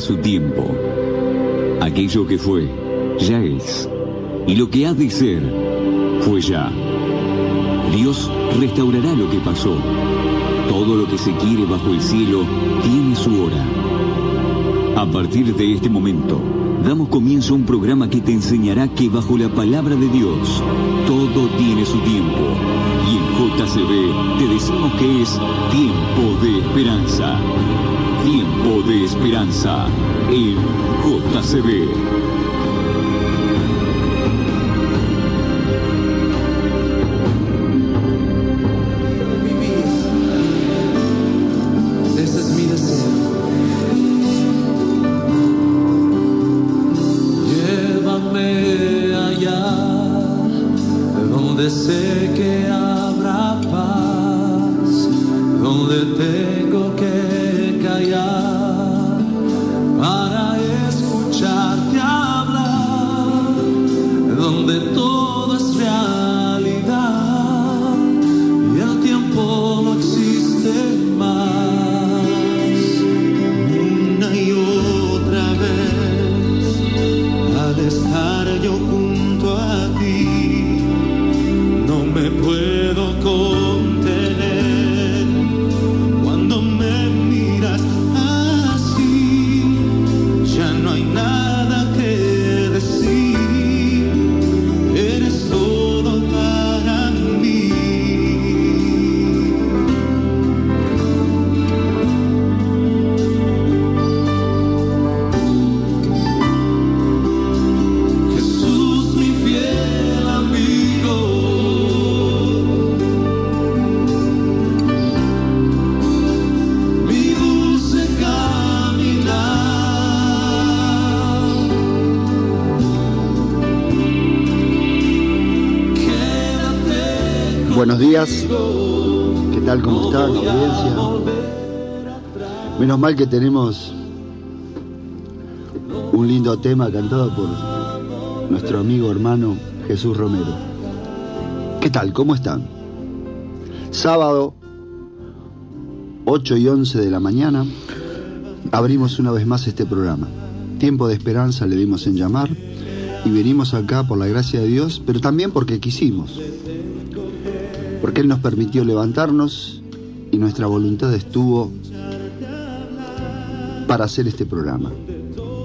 a su tiempo. Aquello que fue, ya es. Y lo que ha de ser, fue ya. Dios restaurará lo que pasó. Todo lo que se quiere bajo el cielo tiene su hora. A partir de este momento, damos comienzo a un programa que te enseñará que bajo la palabra de Dios, todo tiene su tiempo. Y en JCB te decimos que es tiempo de esperanza. Tiempo de esperanza en JCB. Buenos días, ¿qué tal? ¿Cómo están, audiencia? Menos mal que tenemos un lindo tema cantado por nuestro amigo hermano Jesús Romero. ¿Qué tal? ¿Cómo están? Sábado, 8 y 11 de la mañana, abrimos una vez más este programa. Tiempo de esperanza le dimos en llamar y venimos acá por la gracia de Dios, pero también porque quisimos. Porque Él nos permitió levantarnos y nuestra voluntad estuvo para hacer este programa.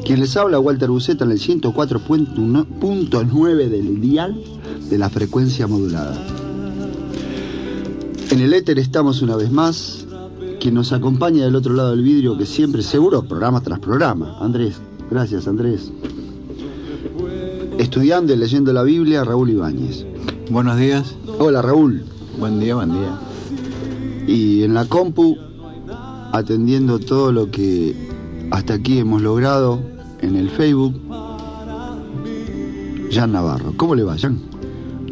Quien les habla, Walter Buceta, en el 104.9 del dial de la frecuencia modulada. En el éter estamos una vez más. Quien nos acompaña del otro lado del vidrio, que siempre, seguro, programa tras programa. Andrés, gracias Andrés. Estudiando y leyendo la Biblia, Raúl Ibáñez. Buenos días. Hola Raúl. Buen día, buen día. Y en la compu, atendiendo todo lo que hasta aquí hemos logrado en el Facebook, Jan Navarro. ¿Cómo le va, Jan?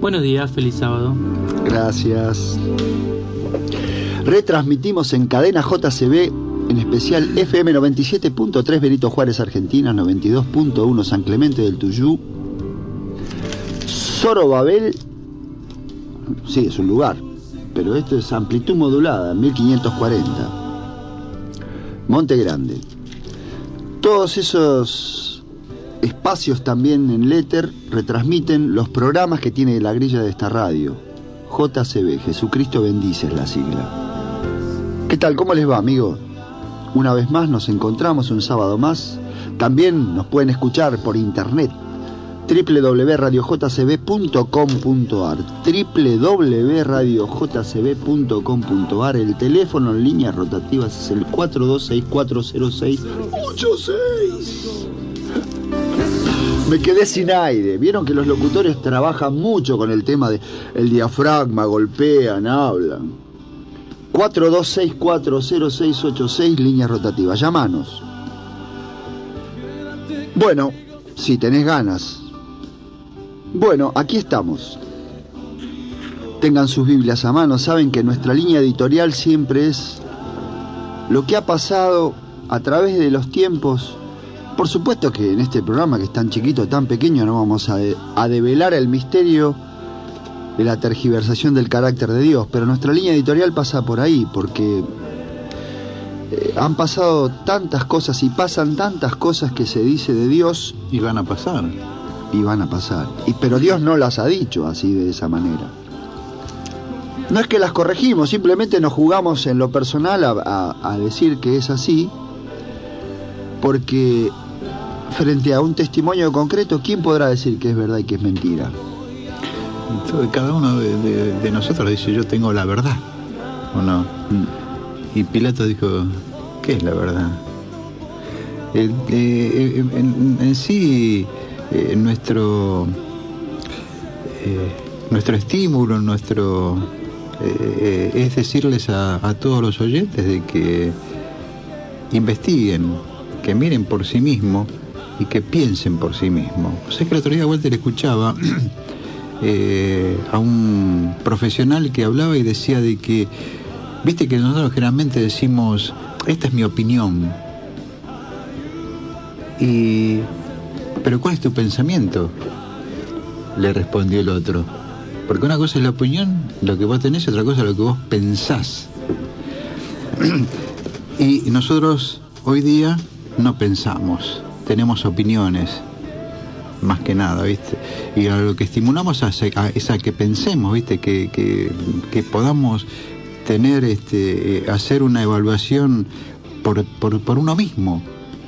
Buenos días, feliz sábado. Gracias. Retransmitimos en cadena JCB, en especial FM 97.3 Benito Juárez, Argentina, 92.1 San Clemente del Tuyú, Zorobabel. Sí, es un lugar, pero esto es amplitud modulada, 1540. Monte Grande. Todos esos espacios también en el éter retransmiten los programas que tiene la grilla de esta radio. JCB, Jesucristo bendice es la sigla. ¿Qué tal? ¿Cómo les va, amigos? Una vez más nos encontramos un sábado más. También nos pueden escuchar por internet. www.radiojcb.com.ar www.radiojcb.com.ar. El teléfono en líneas rotativas es el 42640686. Me quedé sin aire. Vieron que los locutores trabajan mucho con el tema de el diafragma, golpean, hablan. 42640686, líneas rotativas. Llámanos. Bueno, si tenés ganas. Bueno, aquí estamos. Tengan sus Biblias a mano. Saben que nuestra línea editorial siempre es lo que ha pasado a través de los tiempos. Por supuesto que en este programa, que es tan chiquito, tan pequeño, no vamos a develar el misterio de la tergiversación del carácter de Dios, pero nuestra línea editorial pasa por ahí, porque han pasado tantas cosas y pasan tantas cosas que se dice de Dios Y van a pasar. y van a pasar. Pero Dios no las ha dicho así, de esa manera. No es que las corregimos, simplemente nos jugamos en lo personal a decir que es así, porque frente a un testimonio concreto, ¿quién podrá decir que es verdad y que es mentira? Entonces, cada uno de nosotros dice, yo tengo la verdad, ¿o no? Y Pilato dijo, ¿qué es la verdad? En sí, nuestro estímulo, es decirles a todos los oyentes de que investiguen, que miren por sí mismos y que piensen por sí mismos. O sea, que el otro día Walter escuchaba a un profesional que hablaba y decía de que, viste que nosotros generalmente decimos, esta es mi opinión, pero ¿cuál es tu pensamiento?, le respondió el otro. Porque una cosa es la opinión, lo que vos tenés, y otra cosa es lo que vos pensás. Y nosotros hoy día no pensamos, tenemos opiniones, más que nada, ¿viste? Y a lo que estimulamos es a que pensemos, ¿viste? Que podamos tener, hacer una evaluación por uno mismo,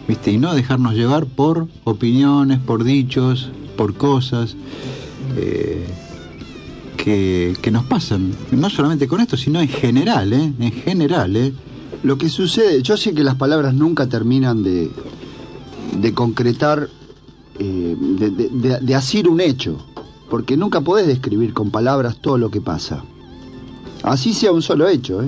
¿viste? Y no dejarnos llevar por opiniones, por dichos, por cosas que nos pasan, no solamente con esto, sino en general, en general. Lo que sucede, yo sé que las palabras nunca terminan de concretar, de asir un hecho, porque nunca podés describir con palabras todo lo que pasa, así sea un solo hecho,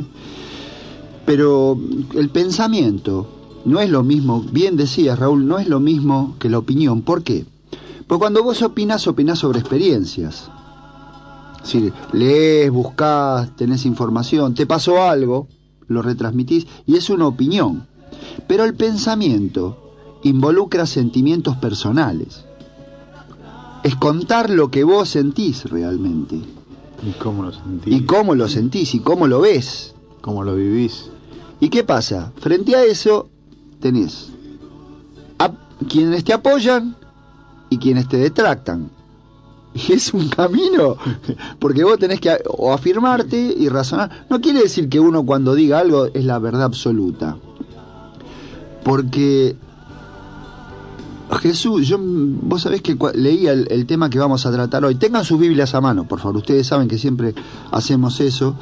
pero el pensamiento no es lo mismo, bien decías, Raúl, no es lo mismo que la opinión. ¿Por qué? Porque cuando vos opinás sobre experiencias. Es decir, lees, buscás, tenés información, te pasó algo, lo retransmitís y es una opinión. Pero el pensamiento involucra sentimientos personales. Es contar lo que vos sentís realmente. ¿Y cómo lo sentís? Y cómo lo sentís y cómo lo ves. ¿Cómo lo vivís? ¿Y qué pasa? Frente a eso tenés a quienes te apoyan y quienes te detractan. Y es un camino, porque vos tenés que o afirmarte y razonar. No quiere decir que uno cuando diga algo es la verdad absoluta. Porque Jesús, vos sabés que leía el tema que vamos a tratar hoy. Tengan sus Biblias a mano, por favor. Ustedes saben que siempre hacemos eso.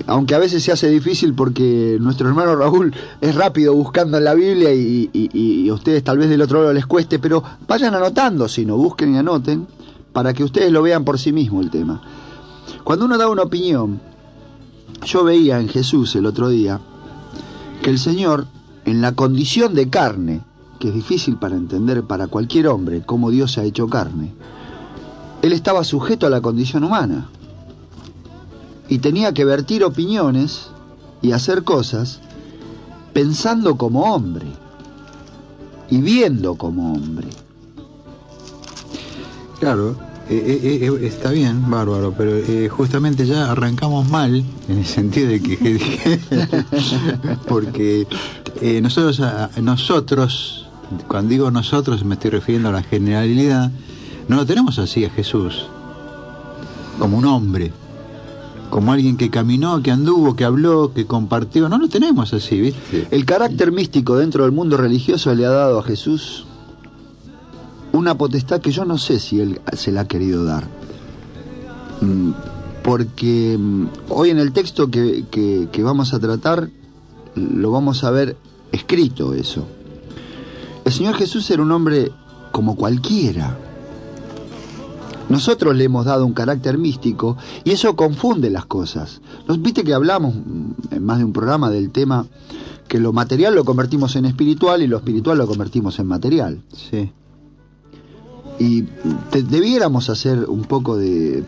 Aunque a veces se hace difícil porque nuestro hermano Raúl es rápido buscando en la Biblia y a ustedes tal vez del otro lado les cueste, pero vayan anotando, si no, busquen y anoten para que ustedes lo vean por sí mismo el tema. Cuando uno da una opinión, yo veía en Jesús el otro día que el Señor, en la condición de carne, que es difícil para entender para cualquier hombre cómo Dios se ha hecho carne, Él estaba sujeto a la condición humana. Y tenía que vertir opiniones y hacer cosas pensando como hombre y viendo como hombre. Claro, está bien, bárbaro, pero justamente ya arrancamos mal, en el sentido de que porque nosotros, cuando digo nosotros me estoy refiriendo a la generalidad, no lo tenemos así a Jesús, como un hombre, como alguien que caminó, que anduvo, que habló, que compartió. No lo tenemos así, ¿viste? El carácter místico dentro del mundo religioso le ha dado a Jesús una potestad que yo no sé si Él se la ha querido dar. Porque hoy en el texto que vamos a tratar, lo vamos a ver escrito eso. El Señor Jesús era un hombre como cualquiera. Nosotros le hemos dado un carácter místico y eso confunde las cosas. Viste que hablamos en más de un programa del tema que lo material lo convertimos en espiritual y lo espiritual lo convertimos en material. Sí. Y debiéramos hacer un poco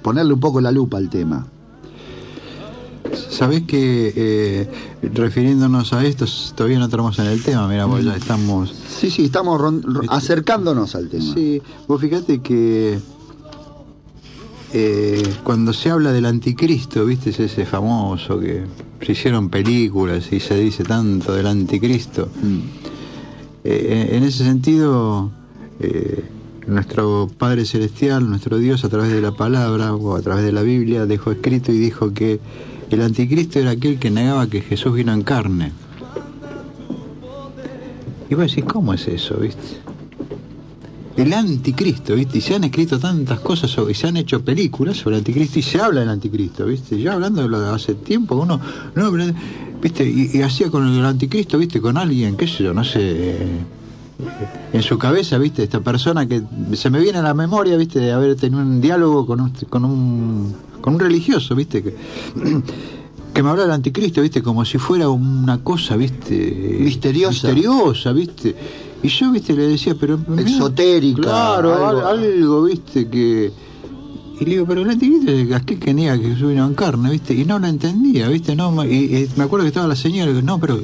ponerle un poco la lupa al tema. Sabés que refiriéndonos a esto, todavía no entramos en el tema, mira, pues ya estamos... Sí, estamos acercándonos al tema. Sí, vos fíjate que cuando se habla del anticristo, ¿viste? Es ese famoso que se hicieron películas y se dice tanto del anticristo. En ese sentido, nuestro Padre Celestial, nuestro Dios, a través de la palabra o a través de la Biblia, dejó escrito y dijo que el anticristo era aquel que negaba que Jesús vino en carne. Y vos decís, ¿cómo es eso, viste? El anticristo, ¿viste? Y se han escrito tantas cosas y se han hecho películas sobre el anticristo y se habla del anticristo, ¿viste? Yo hablando de hace tiempo, uno, no, ¿viste? Y hacía con el anticristo, ¿viste? Con alguien, qué sé yo, no sé, en su cabeza, ¿viste? Esta persona que se me viene a la memoria, ¿viste? De haber tenido un diálogo con un religioso, ¿viste? Que me hablaba del anticristo, ¿viste? Como si fuera una cosa, ¿viste? Misteriosa, ¿viste? Y yo, ¿viste? Le decía, pero... exotérica. Claro, algo, ¿viste? Que... Y le digo, pero el anticristo es aquel que niega que Jesús vino en carne, ¿viste? Y no lo entendía, ¿viste? No, y me acuerdo que estaba la señora y digo, no, pero...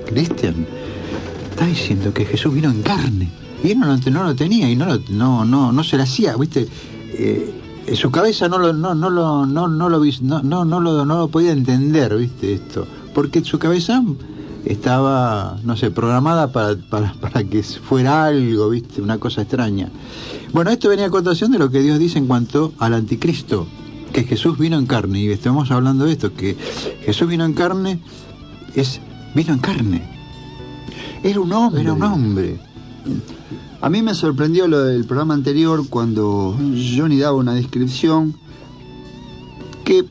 Cristian, está diciendo que Jesús vino en carne. Y él no lo tenía y no se le hacía, ¿viste? En su cabeza no lo podía entender, ¿viste? Esto. Porque en su cabeza... estaba, no sé, programada para que fuera algo, ¿viste? Una cosa extraña. Bueno, esto venía a contación de lo que Dios dice en cuanto al anticristo, que Jesús vino en carne, y estamos hablando de esto, que Jesús vino en carne, vino en carne. Era un hombre. A mí me sorprendió lo del programa anterior cuando Johnny daba una descripción que...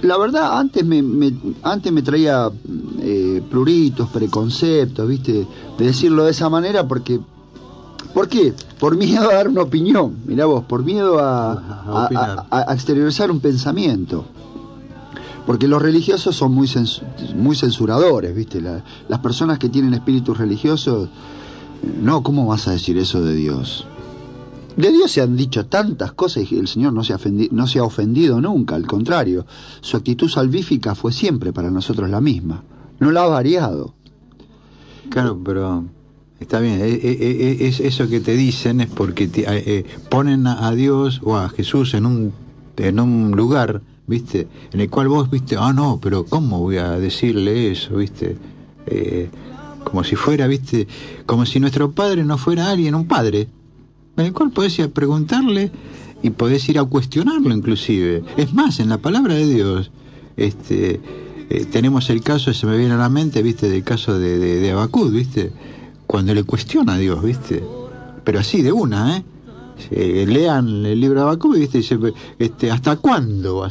la verdad, antes me traía pruritos, preconceptos, ¿viste? De decirlo de esa manera, porque... ¿por qué? Por miedo a dar una opinión, mirá vos, por miedo a exteriorizar un pensamiento. Porque los religiosos son muy censuradores, ¿viste? Las personas que tienen espíritus religiosos, no, ¿cómo vas a decir eso de Dios? De Dios se han dicho tantas cosas y el Señor no se ha ofendido nunca, al contrario, su actitud salvífica fue siempre para nosotros la misma, no la ha variado. Claro, pero está bien, es eso que te dicen es porque ponen a Dios o a Jesús en un lugar, ¿viste? En el cual vos, ¿viste? No, pero ¿cómo voy a decirle eso, ¿viste? Como si fuera, ¿viste? Como si nuestro padre no fuera alguien, un padre, en el cual podés ir a preguntarle y podés ir a cuestionarlo inclusive. Es más, en la palabra de Dios tenemos el caso, se me viene a la mente, ¿viste? Del caso de Habacuc, ¿viste? Cuando le cuestiona a Dios, ¿viste? Pero así de una, lean el libro de Habacuc, ¿viste? Dice, ¿hasta cuándo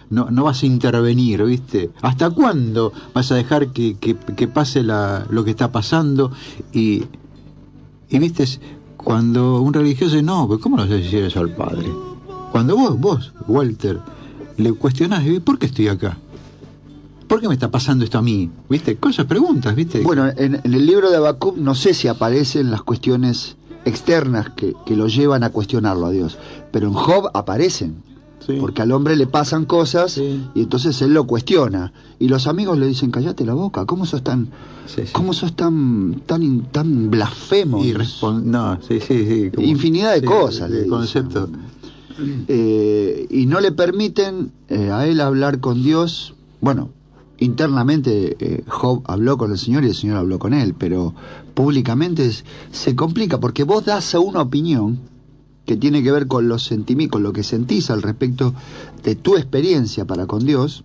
no vas a intervenir, ¿viste? ¿Hasta cuándo vas a dejar que pase lo que está pasando? Y ¿viste? Cuando un religioso dice, no, pero ¿cómo lo haces decir eso al Padre? Cuando vos, Walter, le cuestionás, ¿por qué estoy acá? ¿Por qué me está pasando esto a mí? ¿Viste? Cosas, preguntas, ¿viste? Bueno, en el libro de Habacuc no sé si aparecen las cuestiones externas que lo llevan a cuestionarlo a Dios, pero en Job aparecen. Sí. Porque al hombre le pasan cosas, sí, y entonces él lo cuestiona. Y los amigos le dicen, cállate la boca, ¿cómo sos tan blasfemo? No, sí. Como, infinidad de cosas. De conceptos. Y no le permiten a él hablar con Dios. Bueno, internamente Job habló con el Señor y el Señor habló con él, pero públicamente se complica, porque vos das una opinión que tiene que ver con los sentimientos, con lo que sentís al respecto de tu experiencia para con Dios,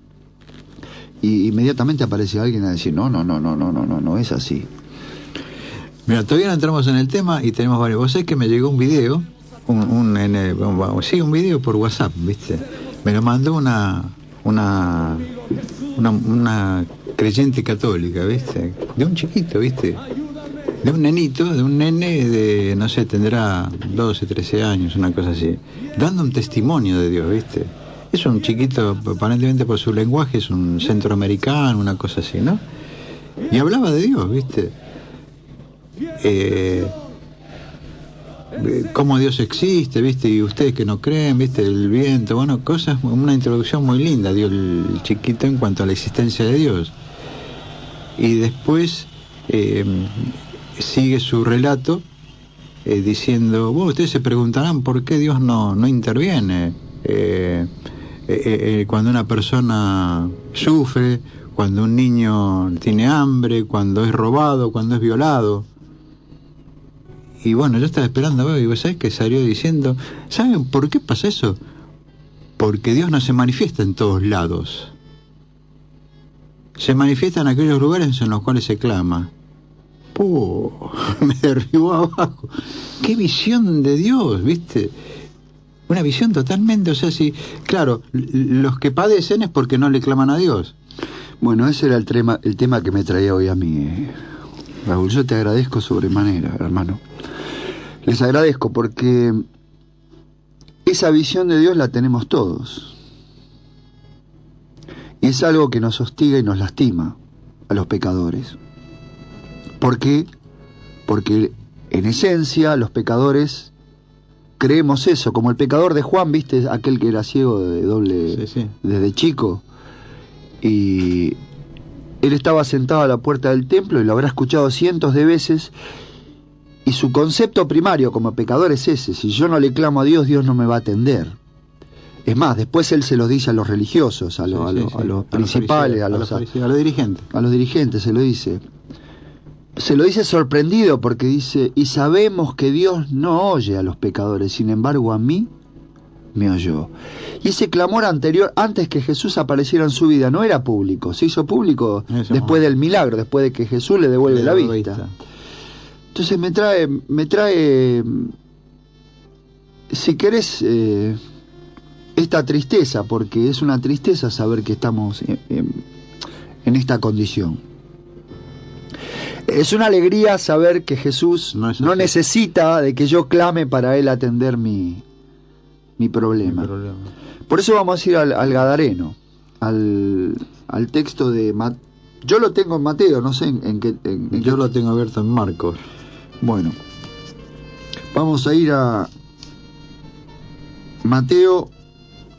y inmediatamente aparece alguien a decir, no es así. Mira, todavía no entramos en el tema y tenemos varios. Vos sabés que me llegó un video, un video por WhatsApp, ¿viste? Me lo mandó una creyente católica, ¿viste? De un chiquito, ¿viste? De un nene de, no sé, tendrá 12, 13 años, una cosa así, dando un testimonio de Dios, ¿viste? Es un chiquito, aparentemente por su lenguaje, es un centroamericano, una cosa así, ¿no? Y hablaba de Dios, ¿viste? Cómo Dios existe, ¿viste? Y ustedes que no creen, ¿viste? El viento, bueno, cosas, una introducción muy linda dio el chiquito en cuanto a la existencia de Dios. Y después sigue su relato diciendo, ustedes se preguntarán por qué Dios no interviene Cuando una persona sufre, cuando un niño tiene hambre, cuando es robado, cuando es violado. Y bueno, yo estaba esperando, y vos sabés que salió diciendo, ¿saben por qué pasa eso? Porque Dios no se manifiesta en todos lados. Se manifiesta en aquellos lugares en los cuales se clama. Me derribó abajo. ¡Qué visión de Dios!, ¿viste? Una visión totalmente, o sea, sí, claro, los que padecen es porque no le claman a Dios. Bueno, ese era el tema que me traía hoy a mí, Raúl. Yo te agradezco sobremanera, hermano. Les agradezco porque esa visión de Dios la tenemos todos. Y es algo que nos hostiga y nos lastima a los pecadores. ¿Por qué? Porque en esencia los pecadores creemos eso, como el pecador de Juan, ¿viste? Aquel que era ciego de doble Sí. desde chico. Y él estaba sentado a la puerta del templo y lo habrá escuchado cientos de veces. Y su concepto primario como pecador es ese: si yo no le clamo a Dios, Dios no me va a atender. Es más, después él se lo dice a los religiosos, a los principales, a los dirigentes. A los dirigentes se lo dice. Se lo dice sorprendido porque dice: y sabemos que Dios no oye a los pecadores, sin embargo a mí me oyó. Y ese clamor anterior, antes que Jesús apareciera en su vida, no era público, se hizo público después del milagro, después de que Jesús le devuelve la vista. Entonces me trae, si querés, esta tristeza, porque es una tristeza saber que estamos en esta condición. Es una alegría saber que Jesús no necesita de que yo clame para Él atender mi problema. Por eso vamos a ir al Gadareno, al texto de Mateo. Yo lo tengo en Mateo, no sé en qué... Yo lo tengo abierto en Marcos. Bueno, vamos a ir a Mateo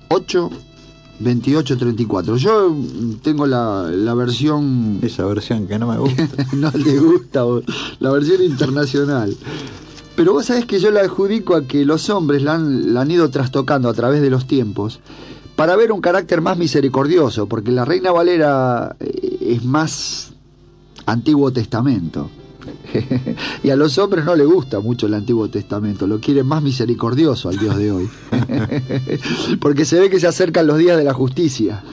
8, 28, 34. Yo tengo la versión... Esa versión que no me gusta. No le gusta, la versión internacional. Pero vos sabés que yo la adjudico a que los hombres la han ido trastocando a través de los tiempos para ver un carácter más misericordioso, porque la Reina Valera es más Antiguo Testamento. Y a los hombres no les gusta mucho el Antiguo Testamento, lo quieren más misericordioso al Dios de hoy. Porque se ve que se acercan los días de la justicia.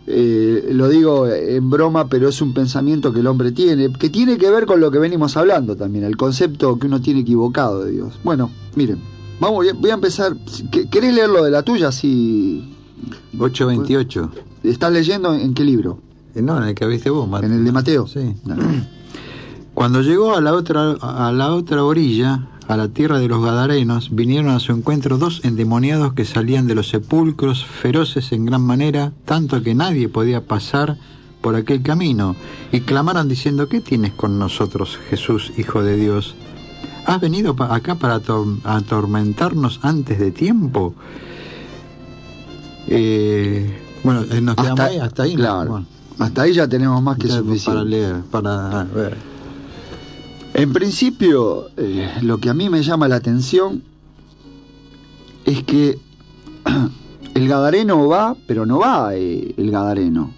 Lo digo en broma, pero es un pensamiento que el hombre tiene, que tiene que ver con lo que venimos hablando también, el concepto que uno tiene equivocado de Dios. Bueno, miren, voy a empezar. ¿Querés leer lo de la tuya? Sí. 8:28. ¿Estás leyendo en qué libro? No, en el que viste vos, Mateo. ¿En el de Mateo? Sí. No. Cuando llegó a la otra orilla, a la tierra de los Gadarenos, vinieron a su encuentro 2 endemoniados que salían de los sepulcros, feroces en gran manera, tanto que nadie podía pasar por aquel camino, y clamaron diciendo: ¿qué tienes con nosotros, Jesús, Hijo de Dios? ¿Has venido acá para atormentarnos antes de tiempo? Bueno, nos quedamos hasta ahí. Claro. Bueno, hasta ahí ya tenemos más que suficiente. Para leer, para ver. En principio, lo que a mí me llama la atención es que el Gadareno va, pero no va el Gadareno.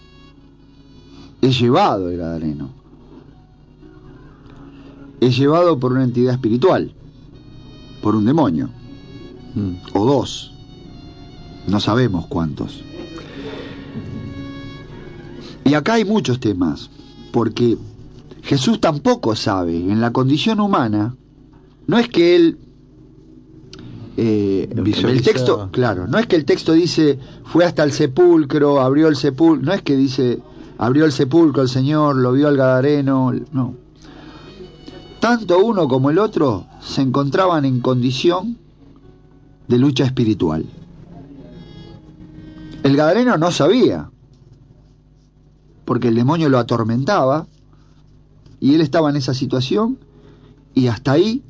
Es llevado el Gadareno. Es llevado por una entidad espiritual, por un demonio, o 2. No sabemos cuántos. Y acá hay muchos temas, porque Jesús tampoco sabe, en la condición humana, no es que él, el texto, claro, no es que el texto dice, fue hasta el sepulcro, abrió el sepulcro, no es que dice, abrió el sepulcro el Señor, lo vio al Gadareno, no. Tanto uno como el otro se encontraban en condición de lucha espiritual. El Gadareno no sabía, porque el demonio lo atormentaba, y él estaba en esa situación, y hasta ahí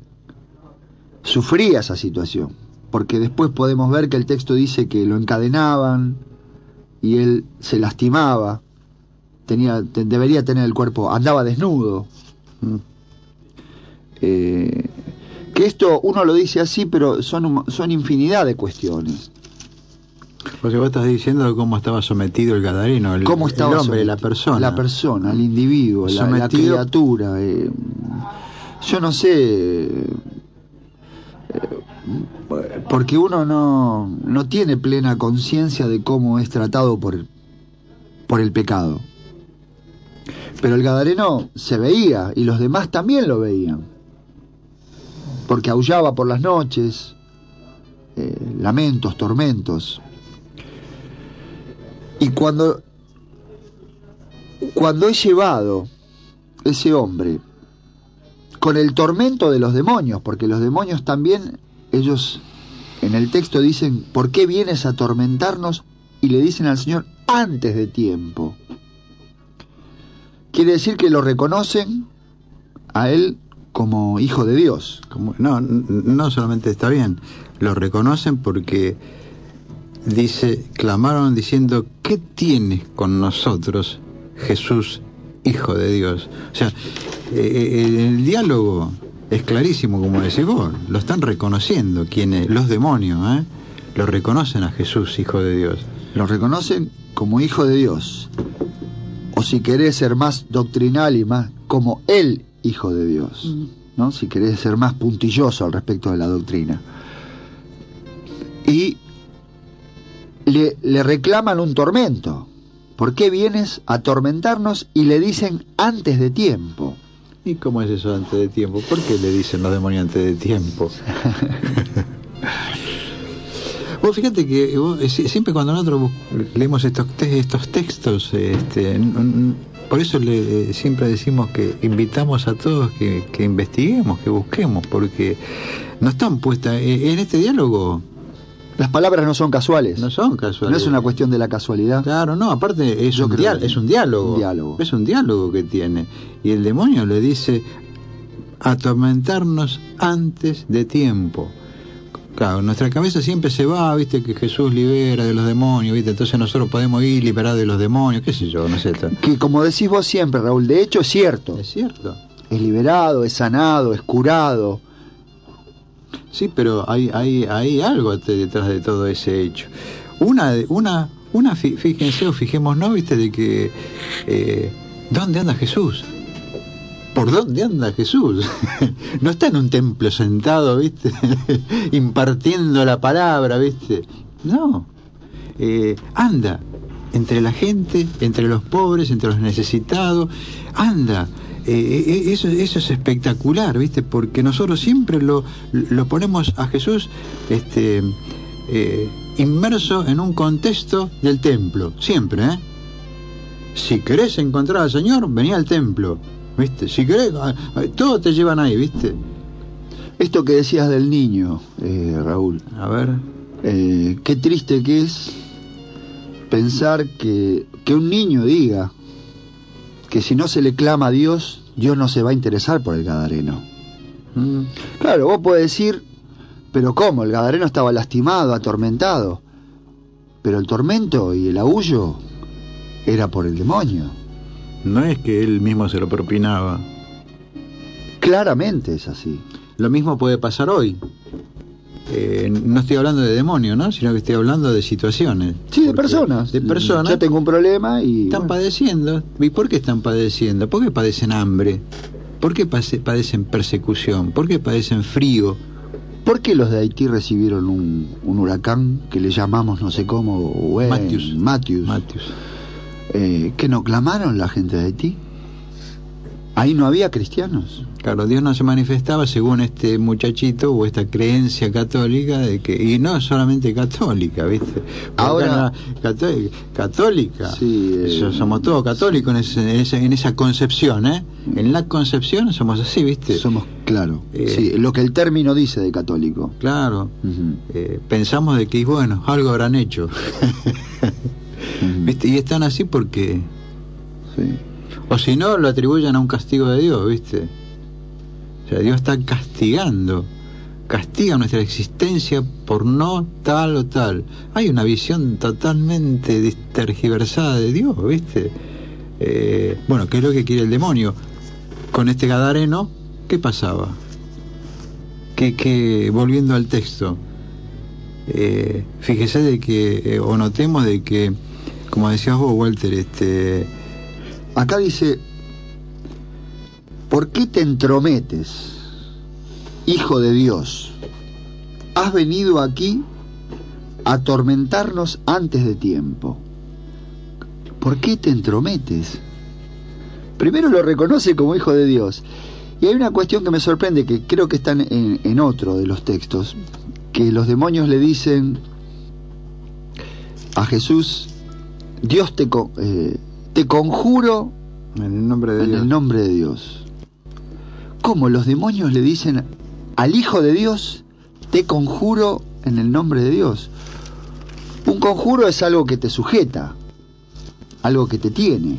sufría esa situación, porque después podemos ver que el texto dice que lo encadenaban, y él se lastimaba, debería tener el cuerpo, andaba desnudo. ¿Qué Que esto uno lo dice así, pero son infinidad de cuestiones. Porque vos estás diciendo cómo estaba sometido el gadareno, el hombre, sometido, la persona. La persona, el individuo, la criatura. Yo no sé, porque uno no tiene plena conciencia de cómo es tratado por el pecado. Pero el gadareno se veía, y los demás también lo veían. Porque aullaba por las noches, lamentos, tormentos. Y cuando es llevado ese hombre con el tormento de los demonios, porque los demonios también, ellos en el texto dicen, ¿por qué vienes a atormentarnos? Y le dicen al Señor, antes de tiempo. Quiere decir que lo reconocen a Él como Hijo de Dios. No solamente está bien, lo reconocen porque dice, clamaron diciendo, ¿qué tienes con nosotros, Jesús, Hijo de Dios? O sea, el diálogo es clarísimo, como decís vos, lo están reconociendo quienes, los demonios, lo reconocen a Jesús, Hijo de Dios. Lo reconocen como Hijo de Dios, o si querés ser más doctrinal y más como el Hijo de Dios, ¿no? Si querés ser más puntilloso al respecto de la doctrina. Y le reclaman un tormento. ¿Por qué vienes a atormentarnos? Y le dicen antes de tiempo. ¿Y cómo es eso antes de tiempo? ¿Por qué le dicen los demonios antes de tiempo? Vos fíjate que siempre cuando nosotros leemos estos textos, por eso siempre decimos que invitamos a todos que investiguemos, que busquemos, porque no están puestas en este diálogo. Las palabras no son casuales. No son casuales. No es una cuestión de la casualidad. Claro, no, aparte es un diálogo. Es un diálogo que tiene. Y el demonio le dice, atormentarnos antes de tiempo. Claro, nuestra cabeza siempre se va, viste, que Jesús libera de los demonios, viste, entonces nosotros podemos ir liberar de los demonios, qué sé yo, no sé. Que como decís vos siempre, Raúl, de hecho es cierto. Es cierto. Es liberado, es sanado, es curado. Sí, pero hay algo detrás de todo ese hecho. Fíjense o fijémonos, viste, de que ¿dónde anda Jesús? ¿Por dónde anda Jesús? No está en un templo sentado, viste, impartiendo la palabra, viste. No, anda entre la gente, entre los pobres, entre los necesitados, anda. Eso es espectacular, ¿viste? Porque nosotros siempre lo ponemos a Jesús inmerso en un contexto del templo, siempre, ¿eh? Si querés encontrar al Señor, vení al templo, ¿viste? Si querés, todos te llevan ahí, ¿viste? Esto que decías del niño, Raúl. A ver. Qué triste que es pensar que un niño diga que si no se le clama a Dios, Dios no se va a interesar por el gadareno. Claro, vos podés decir, pero ¿cómo? El gadareno estaba lastimado, atormentado. Pero el tormento y el aullo era por el demonio. No es que él mismo se lo propinaba. Claramente es así. Lo mismo puede pasar hoy. No estoy hablando de demonios, ¿no? Sino que estoy hablando de situaciones. Sí, de personas. De personas. Yo tengo un problema y... Están padeciendo. ¿Y por qué están padeciendo? ¿Por qué padecen hambre? ¿Por qué padecen persecución? ¿Por qué padecen frío? ¿Por qué los de Haití recibieron un huracán que le llamamos no sé cómo? Matthews. ¿Que no clamaron la gente de Haití? Ahí no había cristianos. Claro, Dios no se manifestaba según este muchachito o esta creencia católica de que, y no solamente católica, ¿viste? Ahora católica. Sí, somos todos católicos en esa concepción, ¿eh? En la concepción somos así, ¿viste? Somos, claro. Sí, lo que el término dice de católico. Claro. Pensamos de que, bueno, algo habrán hecho. ¿Viste? Y están así porque... Sí. O si no, lo atribuyen a un castigo de Dios, ¿viste? O sea, Dios está castiga nuestra existencia por no tal o tal. Hay una visión totalmente tergiversada de Dios, ¿viste? Bueno, ¿qué es lo que quiere el demonio? Con este gadareno, ¿qué pasaba? que volviendo al texto, fíjese de que, o notemos de que, como decías vos, Walter, acá dice: ¿por qué te entrometes, hijo de Dios? Has venido aquí a atormentarnos antes de tiempo. ¿Por qué te entrometes? Primero lo reconoce como hijo de Dios. Y hay una cuestión que me sorprende, que creo que está en otro de los textos, que los demonios le dicen a Jesús: Dios te conjuro en el nombre de en Dios. el nombre de Dios. ¿Cómo los demonios le dicen al Hijo de Dios: te conjuro en el nombre de Dios? Un conjuro es algo que te sujeta, algo que te tiene.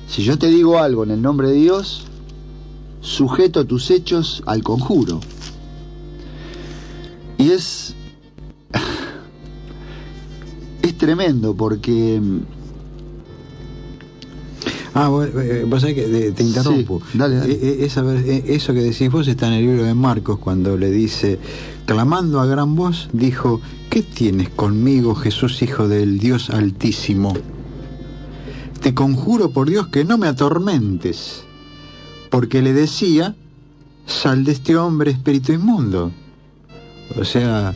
Si yo te digo algo en el nombre de Dios, sujeto tus hechos al conjuro. Y es tremendo, porque vos sabés que te interrumpo. Sí, dale. Eso que decís vos está en el libro de Marcos, cuando le dice, clamando a gran voz, dijo: ¿qué tienes conmigo, Jesús, hijo del Dios Altísimo? Te conjuro por Dios que no me atormentes. Porque le decía: sal de este hombre, espíritu inmundo. O sea,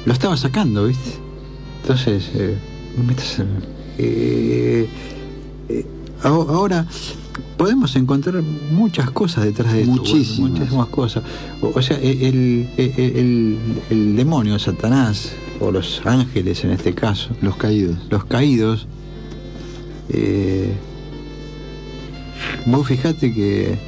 lo estaba sacando, ¿viste? Entonces, ahora podemos encontrar muchas cosas detrás de esto. Muchísimas cosas. O sea, el demonio, Satanás, o los ángeles en este caso, los caídos, vos fijate que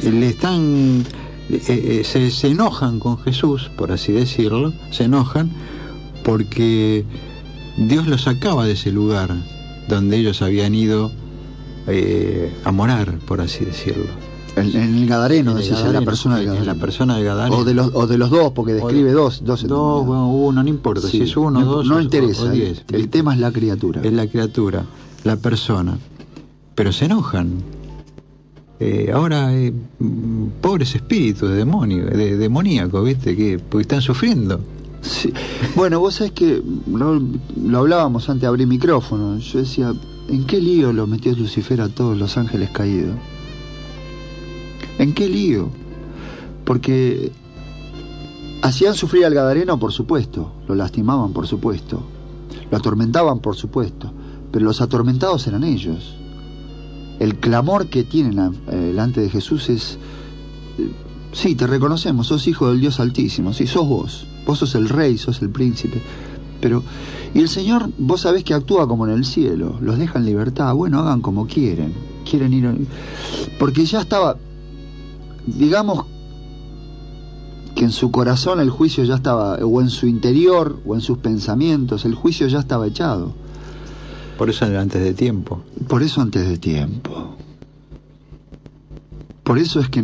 le están se enojan con Jesús, por así decirlo, se enojan porque Dios los sacaba de ese lugar donde ellos habían ido a morar, por así decirlo. En el Gadareno, decís, en la persona del Gadareno. En la persona del Gadareno. O de los dos, porque describe dos. Bueno, uno, no importa, sí, si es uno, dos, no interesa, o 10. El tema es la criatura. Es la criatura, la persona. Pero se enojan. Ahora, pobres espíritus de demoníacos, ¿viste? Porque están sufriendo. Sí. Bueno, vos sabés que lo hablábamos antes de abrir micrófono. Yo decía, ¿en qué lío lo metió Lucifer a todos los ángeles caídos? ¿En qué lío? Porque hacían sufrir al Gadareno, por supuesto, lo lastimaban, por supuesto, lo atormentaban, por supuesto, pero los atormentados eran ellos. El clamor que tienen delante de Jesús es: sí, te reconocemos, sos hijo del Dios Altísimo, sí, sos vos sos el rey, sos el príncipe, pero... Y el Señor, vos sabés que actúa como en el cielo, los deja en libertad. Bueno, hagan como quieren ir... Porque ya estaba, digamos que en su corazón el juicio ya estaba, o en su interior, o en sus pensamientos, el juicio ya estaba echado. Por eso antes de tiempo. Por eso antes de tiempo. Por eso es que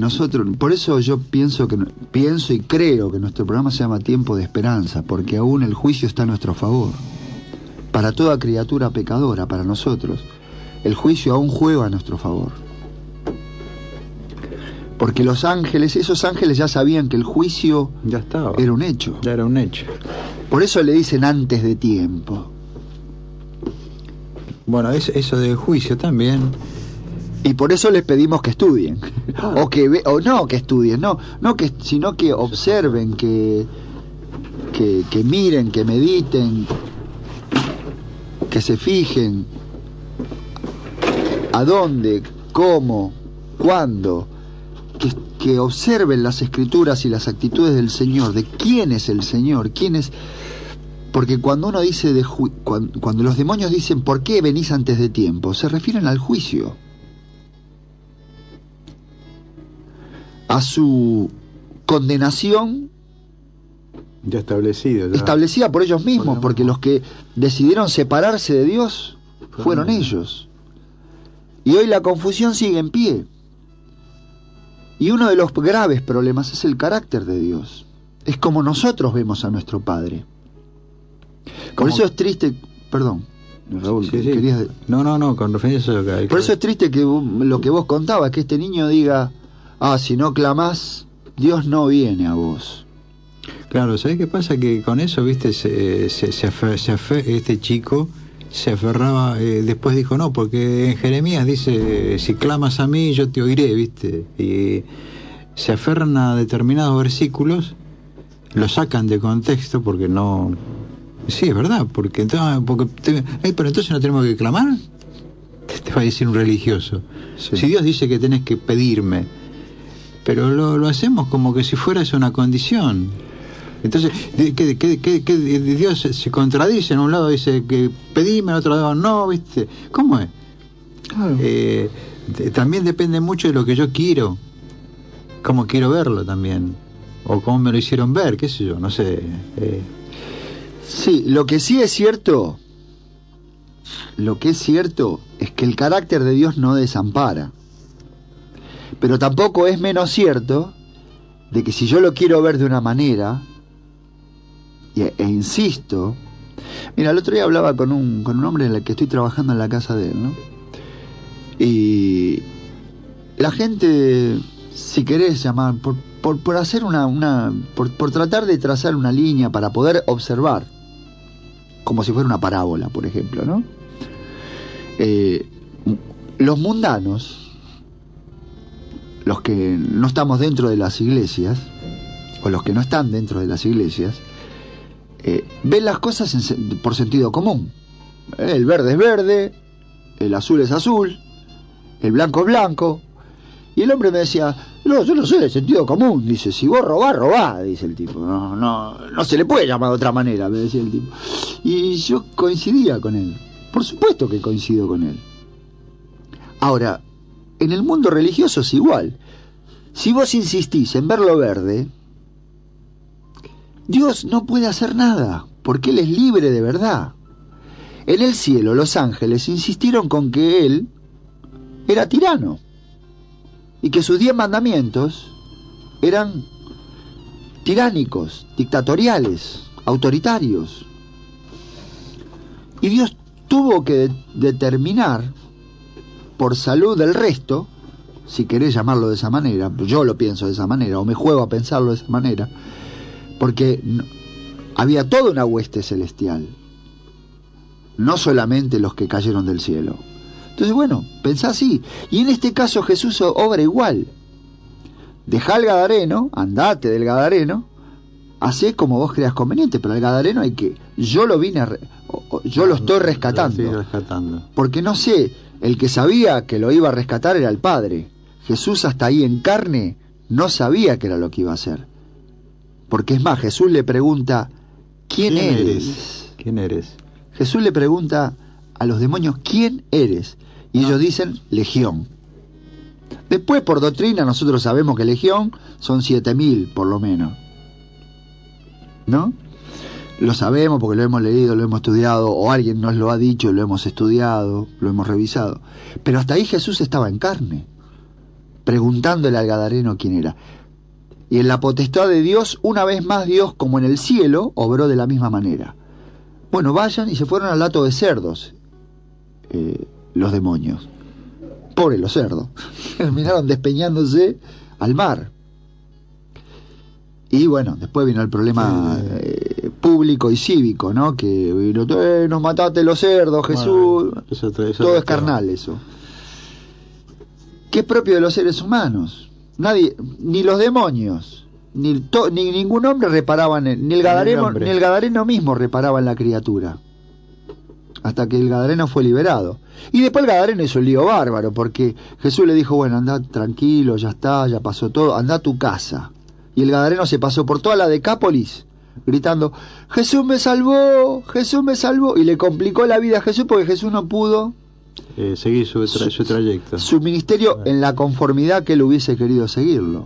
por eso yo pienso y creo que nuestro programa se llama Tiempo de Esperanza, porque aún el juicio está a nuestro favor. Para toda criatura pecadora, para nosotros, el juicio aún juega a nuestro favor. Porque esos ángeles ya sabían que el juicio ya estaba. Era un hecho. Ya era un hecho. Por eso le dicen antes de tiempo. Bueno, eso del juicio también. Y por eso les pedimos que estudien. No que estudien, sino que observen, que miren, que mediten, que se fijen a dónde, cómo, cuándo, que observen las escrituras y las actitudes del Señor, de quién es el Señor, porque cuando uno dice cuando los demonios dicen ¿por qué venís antes de tiempo?, se refieren al juicio, a su condenación ya establecida. Establecida por ellos mismos, porque los que decidieron separarse de Dios fueron ellos. Y hoy la confusión sigue en pie. Y uno de los graves problemas es el carácter de Dios. Es como nosotros vemos a nuestro Padre. Por eso es triste... Perdón, Raúl, sí. querías... No, con referencia a eso que hay. Por eso es triste que lo que vos contabas, que este niño diga... si no clamás, Dios no viene a vos. Claro, ¿sabés qué pasa? Que con eso, viste, este chico se aferraba, después dijo, no, porque en Jeremías dice, si clamas a mí, yo te oiré, viste. Y se aferran a determinados versículos, lo sacan de contexto porque no... Sí, es verdad, pero entonces no tenemos que clamar, te va a decir un religioso. Sí. Si Dios dice que tenés que pedirme, pero lo hacemos como que si fuera eso una condición. Entonces, que Dios se contradice, en un lado dice que pedime, en otro lado no, ¿viste? ¿Cómo es? Claro. También depende mucho de lo que yo quiero, cómo quiero verlo también, o cómo me lo hicieron ver, qué sé yo, no sé. Sí, lo que sí es cierto, es que el carácter de Dios no desampara. Pero tampoco es menos cierto de que si yo lo quiero ver de una manera, e insisto, mira, el otro día hablaba con un hombre en el que estoy trabajando en la casa de él, ¿no? Y la gente, si querés llamar, por hacer por tratar de trazar una línea para poder observar, como si fuera una parábola, por ejemplo, ¿no? Los mundanos, los que no estamos dentro de las iglesias, o los que no están dentro de las iglesias, ven las cosas por sentido común. El verde es verde, el azul es azul, el blanco es blanco. Y el hombre me decía, no, yo no soy de sentido común. Dice, si vos robás, dice el tipo. No se le puede llamar de otra manera, me decía el tipo. Y yo coincidía con él. Por supuesto que coincido con él. Ahora, en el mundo religioso es igual. Si vos insistís en verlo verde, Dios no puede hacer nada, porque Él es libre de verdad. En el cielo, los ángeles insistieron con que Él era tirano, y que sus 10 mandamientos eran tiránicos, dictatoriales, autoritarios. Y Dios tuvo que determinar, por salud del resto, si querés llamarlo de esa manera, yo lo pienso de esa manera, o me juego a pensarlo de esa manera, porque había toda una hueste celestial, no solamente los que cayeron del cielo. Entonces, bueno, pensá así. Y en este caso Jesús obra igual. Dejá al gadareno, andate del gadareno, hacé como vos creas conveniente, pero al gadareno hay que... Yo lo estoy rescatando. Porque no sé, el que sabía que lo iba a rescatar era el Padre. Jesús hasta ahí en carne no sabía qué era lo que iba a hacer. Porque es más, Jesús le pregunta, ¿quién eres? ¿Quién eres? Jesús le pregunta a los demonios, ¿quién eres? Y ellos dicen, Legión. Después, por doctrina, nosotros sabemos que Legión son 7.000, por lo menos. ¿No? Lo sabemos porque lo hemos leído, lo hemos estudiado, o alguien nos lo ha dicho, lo hemos estudiado, lo hemos revisado. Pero hasta ahí Jesús estaba en carne, preguntándole al gadareno quién era. Y en la potestad de Dios, una vez más Dios, como en el cielo, obró de la misma manera. Bueno, vayan, y se fueron al hato de cerdos, los demonios. Pobres los cerdos. Terminaron despeñándose al mar. Y bueno, después vino el problema público y cívico, ¿no? Que vino, nos mataste los cerdos, Jesús. Bueno, eso todo es carnal, eso. ¿Qué es propio de los seres humanos? Nadie, ni los demonios, ni ningún hombre reparaban, ni el gadareno mismo reparaba en la criatura, hasta que el gadareno fue liberado. Y después el gadareno hizo un lío bárbaro, porque Jesús le dijo, bueno, andá tranquilo, ya está, ya pasó todo, andá a tu casa. Y el gadareno se pasó por toda la Decápolis gritando, Jesús me salvó, y le complicó la vida a Jesús porque Jesús no pudo seguir su trayecto, su ministerio en la conformidad que él hubiese querido seguirlo.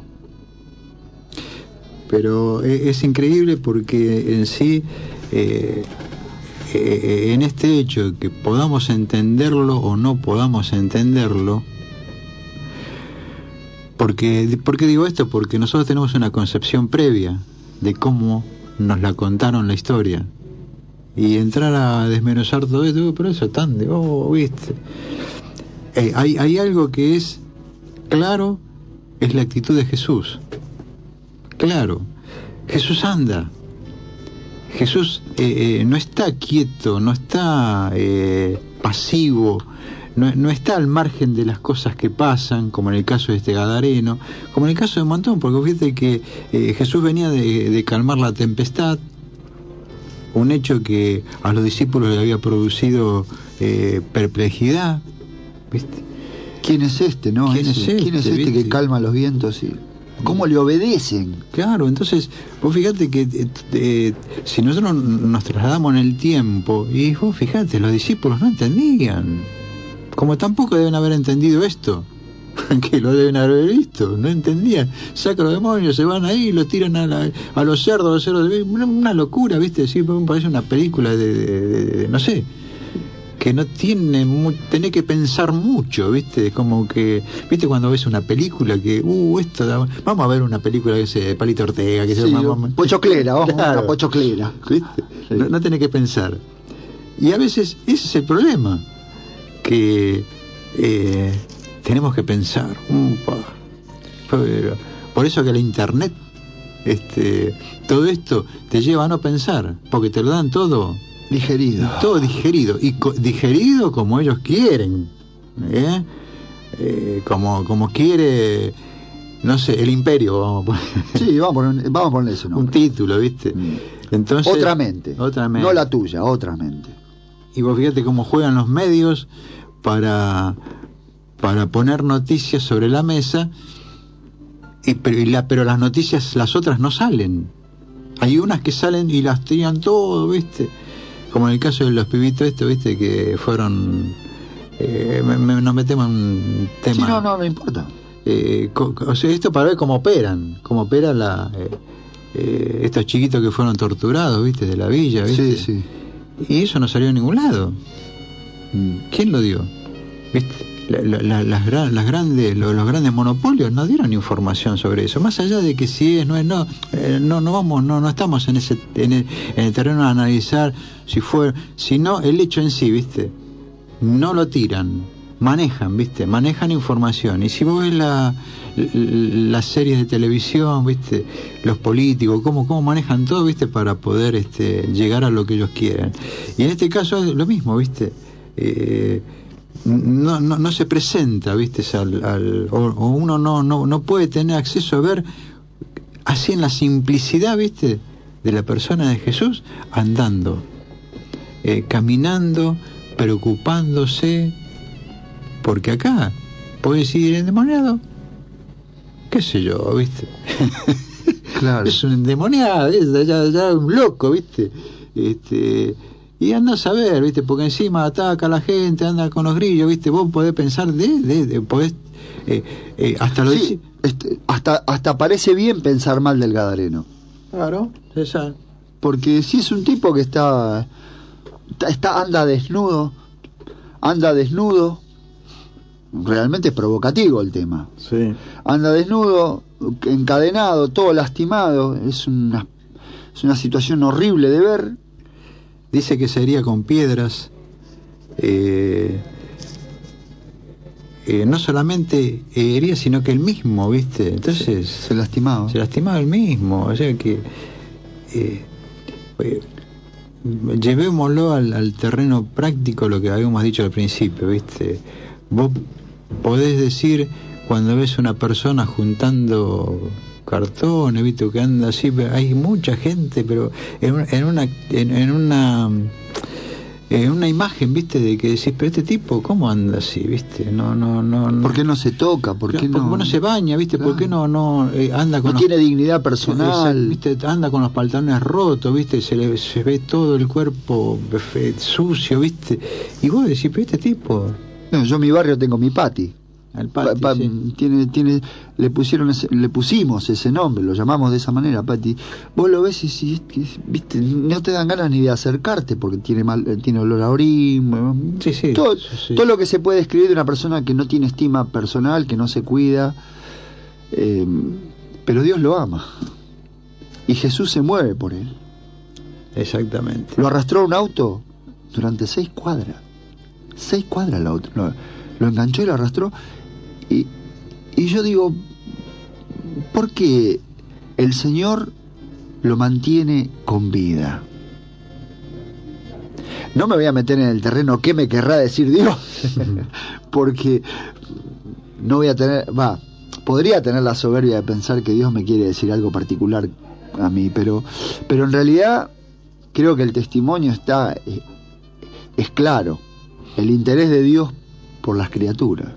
Pero es increíble porque en sí, en este hecho, que podamos entenderlo o no podamos entenderlo, ¿por qué digo esto? Porque nosotros tenemos una concepción previa de cómo nos la contaron la historia. Y entrar a desmenuzar todo esto, pero eso tan viste. Hay algo que es claro es la actitud de Jesús. Claro, Jesús anda. Jesús no está quieto, no está pasivo, no está al margen de las cosas que pasan, como en el caso de este gadareno, como en el caso de un montón, porque fíjate que Jesús venía de calmar la tempestad, un hecho que a los discípulos le había producido perplejidad, ¿viste? ¿Quién es este, no? ¿Quién es este, que viste? calma los vientos y cómo le obedecen? Claro, entonces, vos fíjate que si nosotros nos trasladamos en el tiempo, y vos fíjate, los discípulos no entendían, como tampoco deben haber entendido esto, que lo deben haber visto, no entendían, sacan los demonios, se van ahí y lo tiran a los cerdos, una locura, ¿viste? Sí, me parece una película de no sé, que no tiene tenés que pensar mucho, ¿viste? Como que, ¿viste cuando ves una película que vamos a ver una película que de Palito Ortega, que sí, se Pochoclera, vamos, claro, una pochoclera, ¿viste? Sí. No tenés que pensar. Y a veces ese es el problema, que tenemos que pensar. Por eso que la internet, todo esto te lleva a no pensar, porque te lo dan todo digerido. Todo digerido, y digerido como ellos quieren, como quiere, no sé, el imperio, vamos a poner. Sí, vamos a ponerle eso, ¿no? Un título, ¿viste? Entonces, otra mente, no la tuya, otra mente. Y vos fíjate cómo juegan los medios para poner noticias sobre la mesa, pero las noticias, las otras no salen. Hay unas que salen y las tiran todo, ¿viste? Como en el caso de los pibitos ¿viste? Que fueron... nos metemos en un tema... Sí, no importa. O sea, esto para ver cómo opera estos chiquitos que fueron torturados, ¿viste? De la villa, ¿viste? Sí. Y eso no salió en ningún lado. ¿Quién lo dio? ¿Viste? Los grandes monopolios no dieron información sobre eso, más allá de que si es, no estamos en el terreno de analizar sino el hecho en sí, ¿viste? No lo tiran, manejan información. Y si vos ves las series de televisión, ¿viste? Los políticos, cómo manejan todo, ¿viste? Para poder llegar a lo que ellos quieren. Y en este caso es lo mismo, ¿viste? No se presenta, ¿viste? O uno no puede tener acceso a ver así en la simplicidad, ¿viste? De la persona de Jesús andando, caminando, preocupándose, porque acá puede decir endemoniado, qué sé yo, ¿viste? Claro. Es un endemoniado, ya un loco, ¿viste? Y anda a saber, ¿viste? Porque encima ataca a la gente, anda con los grillos, ¿viste? Vos podés pensar podés hasta lo sí, hasta parece bien pensar mal del gadareno. Claro, esa. Porque si es un tipo que anda desnudo, realmente es provocativo el tema. Sí. Anda desnudo, encadenado, todo lastimado, es una situación horrible de ver. Dice que se hería con piedras, no solamente hería, sino que él mismo, ¿viste? Entonces se lastimaba él mismo, o sea que llevémoslo al terreno práctico, lo que habíamos dicho al principio, ¿viste? Vos podés decir, cuando ves una persona juntando cartones, ¿viste? Que anda así, pero hay mucha gente, pero en una imagen, ¿viste? De que decís, pero este tipo, ¿cómo anda así, ¿viste? No. ¿Por qué no se toca? ¿Por qué no se baña, ¿viste? Claro. ¿Por qué no anda con no tiene dignidad personal? ¿Viste? Anda con los pantalones rotos, ¿viste? Se ve todo el cuerpo sucio, ¿viste? Y vos decís, pero este tipo... No, yo en mi barrio tengo mi Pati. El Pati, sí. Le pusimos ese nombre, lo llamamos de esa manera, Pati. Vos lo ves y viste, no te dan ganas ni de acercarte porque tiene olor a orín. Sí. Todo lo que se puede escribir de una persona que no tiene estima personal, que no se cuida, pero Dios lo ama y Jesús se mueve por él. Exactamente. Lo arrastró a un auto durante 6 cuadras el auto, lo enganchó y lo arrastró. Y yo digo, Porque el Señor lo mantiene con vida. No me voy a meter en el terreno qué me querrá decir Dios, porque no voy a tener, podría tener la soberbia de pensar que Dios me quiere decir algo particular a mí, pero en realidad creo que el testimonio es claro, el interés de Dios por las criaturas.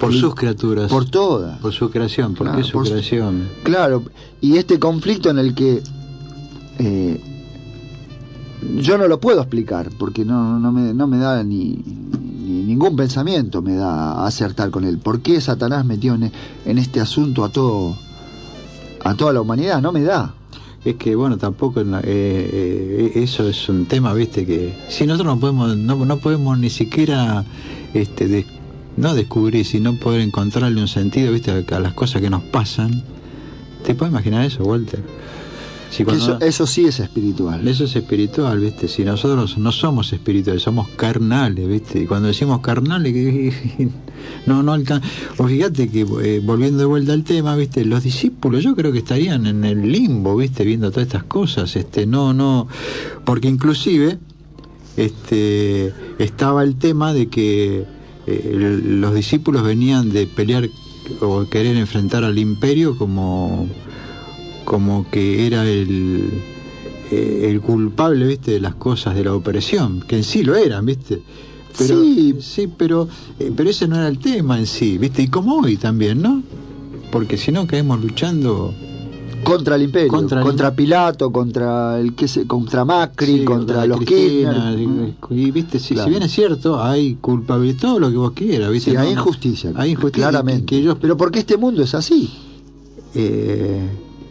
Por sus criaturas. Por todas. Por su creación, porque es su creación. Claro, y este conflicto en el que yo no lo puedo explicar, porque no me da ni ningún pensamiento me da a acertar con él. ¿Por qué Satanás metió en este asunto a toda la humanidad? No me da. Es que bueno, tampoco eso es un tema, viste, que si nosotros no podemos ni siquiera no descubrir, sino poder encontrarle un sentido, viste, a las cosas que nos pasan. ¿Te puedes imaginar eso, Walter? Si eso sí es espiritual. Eso es espiritual, viste. Si nosotros no somos espirituales, somos carnales, viste. Y cuando decimos carnales, no alcanza. O fíjate que volviendo de vuelta al tema, viste, los discípulos yo creo que estarían en el limbo, viste, viendo todas estas cosas. Porque inclusive estaba el tema de que los discípulos venían de pelear o querer enfrentar al imperio como que era el culpable, viste, de las cosas de la opresión, que en sí lo eran, viste, pero ese no era el tema en sí, viste, y como hoy también, ¿no? Porque si no caemos luchando contra el imperio, contra Pilato, contra Macri, contra los Kirchner. Y viste, claro. Si bien es cierto, hay culpabilidad, todo lo que vos quieras, viste. Sí, hay injusticia. Hay injusticia, claramente. Pero porque este mundo es así.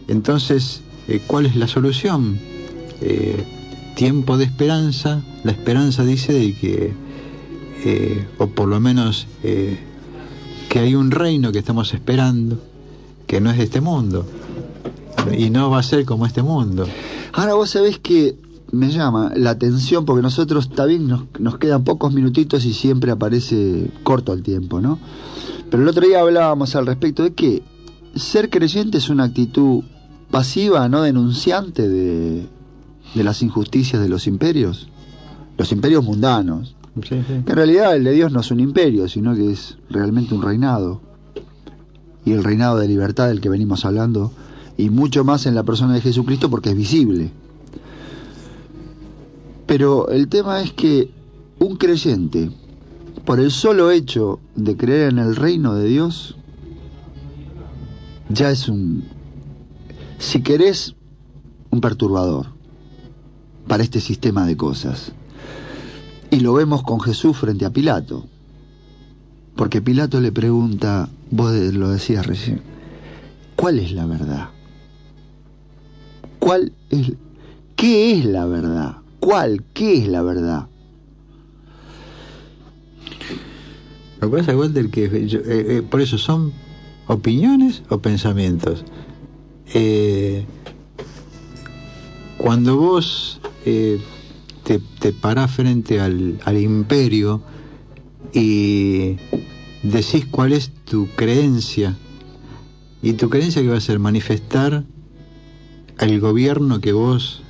Entonces, ¿cuál es la solución? Tiempo de esperanza. La esperanza dice de que, o por lo menos, que hay un reino que estamos esperando, que no es de este mundo, y no va a ser como este mundo. Ahora vos sabés que me llama la atención, porque nosotros, está bien, nos quedan pocos minutitos y siempre aparece corto el tiempo, ¿no? Pero el otro día hablábamos al respecto de que ser creyente es una actitud pasiva, no denunciante de las injusticias de los imperios mundanos. Sí. Que en realidad el de Dios no es un imperio, sino que es realmente un reinado, y el reinado de libertad del que venimos hablando, y mucho más en la persona de Jesucristo, porque es visible. Pero el tema es que un creyente, por el solo hecho de creer en el reino de Dios, ya es si querés, un perturbador para este sistema de cosas. Y lo vemos con Jesús frente a Pilato, porque Pilato le pregunta, vos lo decías recién, ¿cuál es la verdad? ¿Qué es la verdad? ¿Qué es la verdad? Lo que pasa, Walter, que por eso son opiniones o pensamientos. Cuando vos te parás frente al imperio y decís cuál es tu creencia, y tu creencia que va a ser manifestar al gobierno que vos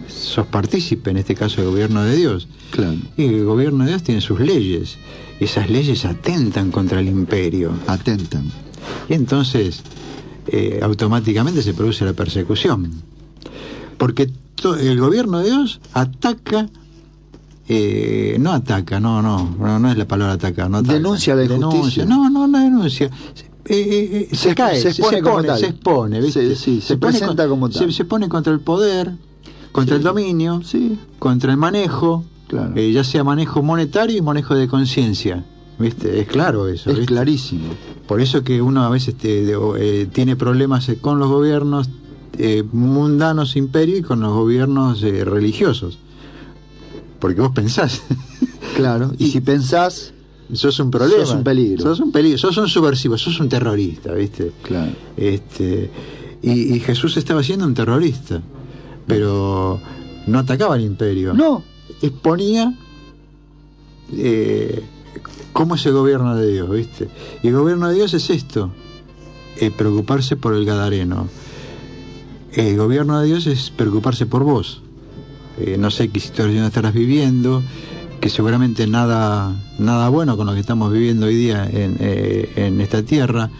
sos partícipe, en este caso el gobierno de Dios. Claro. Y el gobierno de Dios tiene sus leyes. Esas leyes atentan contra el imperio. Atentan. Y entonces automáticamente se produce la persecución. Porque el gobierno de Dios ataca, no es la palabra atacar, no ataca. Denuncia la injusticia. No denuncia. Se expone, ¿viste? Se presenta como tal. Se pone contra el poder, contra el dominio, contra el manejo, claro. Ya sea manejo monetario y manejo de conciencia, ¿viste? Es claro eso. Es ¿viste? clarísimo. Por eso que uno a veces tiene problemas con los gobiernos mundanos, imperio, y con los gobiernos religiosos. Porque vos pensás. Claro, y si pensás, sos un problema. Sos un peligro. Sos un subversivo, sos un terrorista, ¿viste? Claro. Y Jesús estaba siendo un terrorista, pero no atacaba al imperio. No. Exponía cómo es el gobierno de Dios, ¿viste? Y el gobierno de Dios es esto. preocuparse por el gadareno. El gobierno de Dios es preocuparse por vos. No sé qué situación estarás viviendo, que seguramente nada bueno con lo que estamos viviendo hoy día en esta tierra.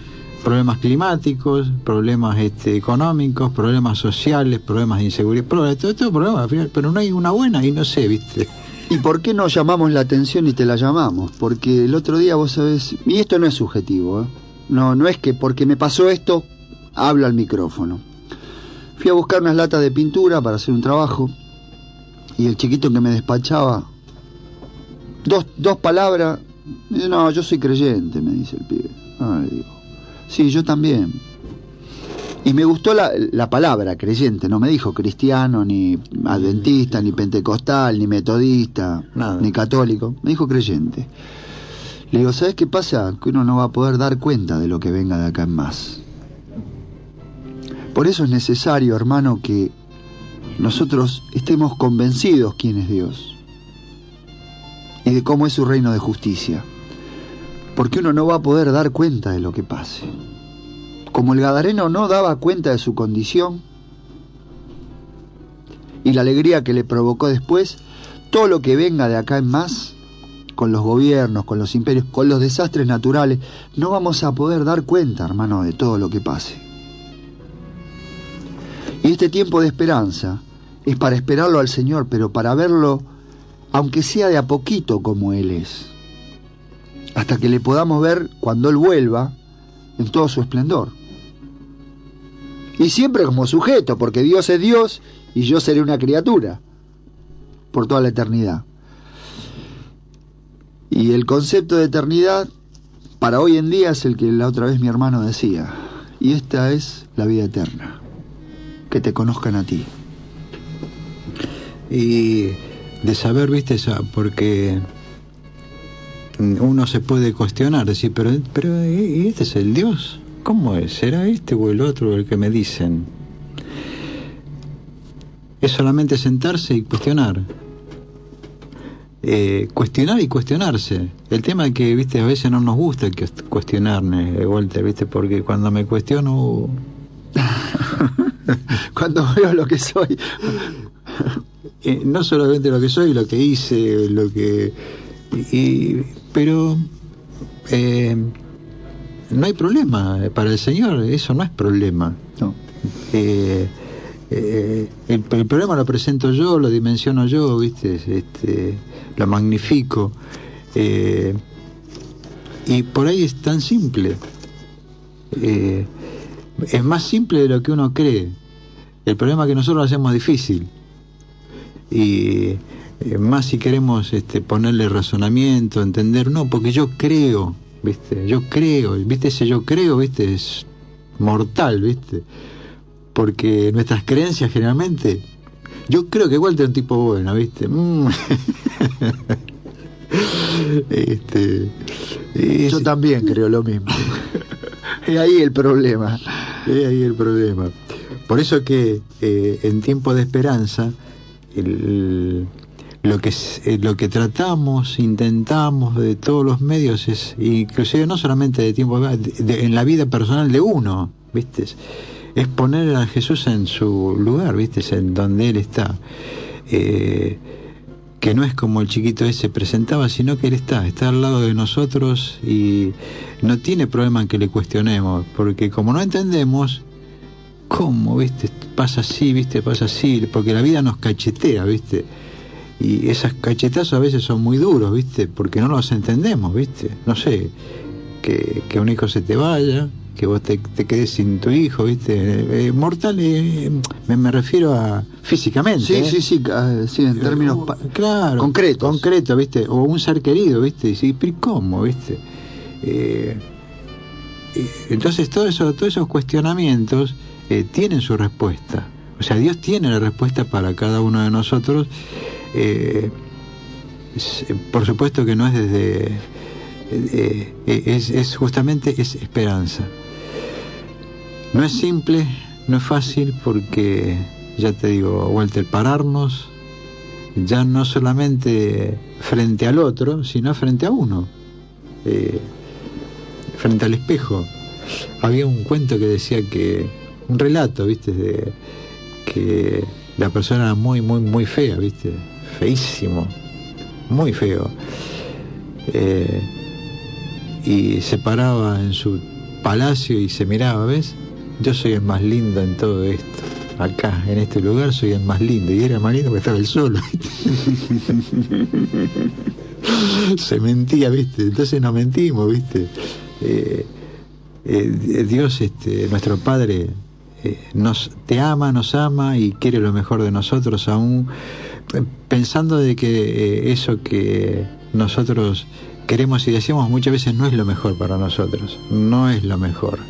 Problemas climáticos, problemas económicos, problemas sociales, problemas de inseguridad, todo problemas, pero no hay una buena y no sé, ¿viste? ¿Y por qué no llamamos la atención y te la llamamos? Porque el otro día, vos sabés, y esto no es subjetivo, ¿eh? No es que porque me pasó esto, hablo al micrófono. Fui a buscar unas latas de pintura para hacer un trabajo, y el chiquito que me despachaba, dos palabras, no, yo soy creyente, me dice el pibe. Ay, digo, sí, yo también. Y me gustó la palabra creyente, no me dijo cristiano, ni adventista, ni pentecostal, ni metodista, nada, ni católico, me dijo creyente. Le digo, ¿sabes qué pasa? Que uno no va a poder dar cuenta de lo que venga de acá en más. Por eso es necesario, hermano, que nosotros estemos convencidos quién es Dios y de cómo es su reino de justicia, porque uno no va a poder dar cuenta de lo que pase. Como el gadareno no daba cuenta de su condición y la alegría que le provocó después, todo lo que venga de acá en más, con los gobiernos, con los imperios, con los desastres naturales, no vamos a poder dar cuenta, hermano, de todo lo que pase. Y este tiempo de esperanza es para esperarlo al Señor, pero para verlo, aunque sea de a poquito como Él es, hasta que le podamos ver cuando Él vuelva en todo su esplendor. Y siempre como sujeto, porque Dios es Dios y yo seré una criatura por toda la eternidad. Y el concepto de eternidad para hoy en día es el que la otra vez mi hermano decía, y esta es la vida eterna, que te conozcan a ti. Y de saber, viste, porque uno se puede cuestionar, decir, pero ¿y este es el Dios? ¿Cómo es? ¿Será este o el otro el que me dicen? Es solamente sentarse y cuestionar. Cuestionar y cuestionarse. El tema es que, viste, a veces no nos gusta cuestionarme, Walter, viste, porque cuando me cuestiono... Cuando veo lo que soy... no solamente lo que soy, lo que hice, pero no hay problema para el Señor, eso no es problema. No. El problema lo presento yo, lo dimensiono yo, viste, lo magnifico, y por ahí es tan simple, es más simple de lo que uno cree. El problema es que nosotros lo hacemos difícil, y más si queremos ponerle razonamiento, entender, no, porque yo creo, viste, ese yo creo, viste, es mortal, viste, porque nuestras creencias generalmente, yo creo que Walter es un tipo bueno, viste. Yo también creo lo mismo. Es ahí el problema. Por eso que en tiempo de esperanza, lo que tratamos, intentamos de todos los medios es, inclusive no solamente de tiempo, en la vida personal de uno, ¿viste? Es poner a Jesús en su lugar, ¿viste? En donde Él está. Que no es como el chiquito ese presentaba, sino que Él está al lado de nosotros y no tiene problema en que le cuestionemos, porque como no entendemos, ¿cómo, viste? Pasa así, viste, pasa así, porque la vida nos cachetea, viste, y esas cachetazos a veces son muy duros, viste, porque no los entendemos, viste, no sé, que un hijo se te vaya, que vos te quedes sin tu hijo, viste, mortal, me refiero a físicamente. Sí, en términos claro, concreto, viste, o un ser querido, viste, y sí, pero ¿cómo, viste? Entonces todos esos cuestionamientos tienen su respuesta. O sea, Dios tiene la respuesta para cada uno de nosotros. Por supuesto que no es desde... es justamente es esperanza. No es simple, no es fácil, porque, ya te digo, Walter, pararnos ya no solamente frente al otro, sino frente a uno, frente al espejo, había un cuento que decía que, un relato, ¿viste? De que la persona era muy, muy, muy fea, ¿viste? Feísimo, muy feo. Y se paraba en su palacio y se miraba, ¿ves? Yo soy el más lindo en todo esto. Acá, en este lugar, soy el más lindo. Y era el más lindo porque estaba él solo, ¿viste? Se mentía, ¿viste? Entonces nos mentimos, ¿viste? Dios, nuestro Padre, te ama, nos ama y quiere lo mejor de nosotros, aún pensando de que eso que nosotros queremos y deseamos muchas veces no es lo mejor para nosotros, no es lo mejor,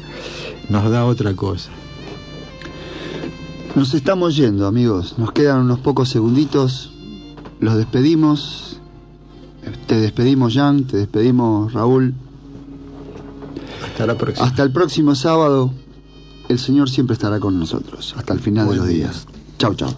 nos da otra cosa. Nos estamos yendo, amigos, nos quedan unos pocos segunditos, los despedimos, te despedimos, Jan, te despedimos, Raúl. Hasta la próxima. Hasta el próximo sábado, el Señor siempre estará con nosotros, hasta el final de los días. Chau, chau.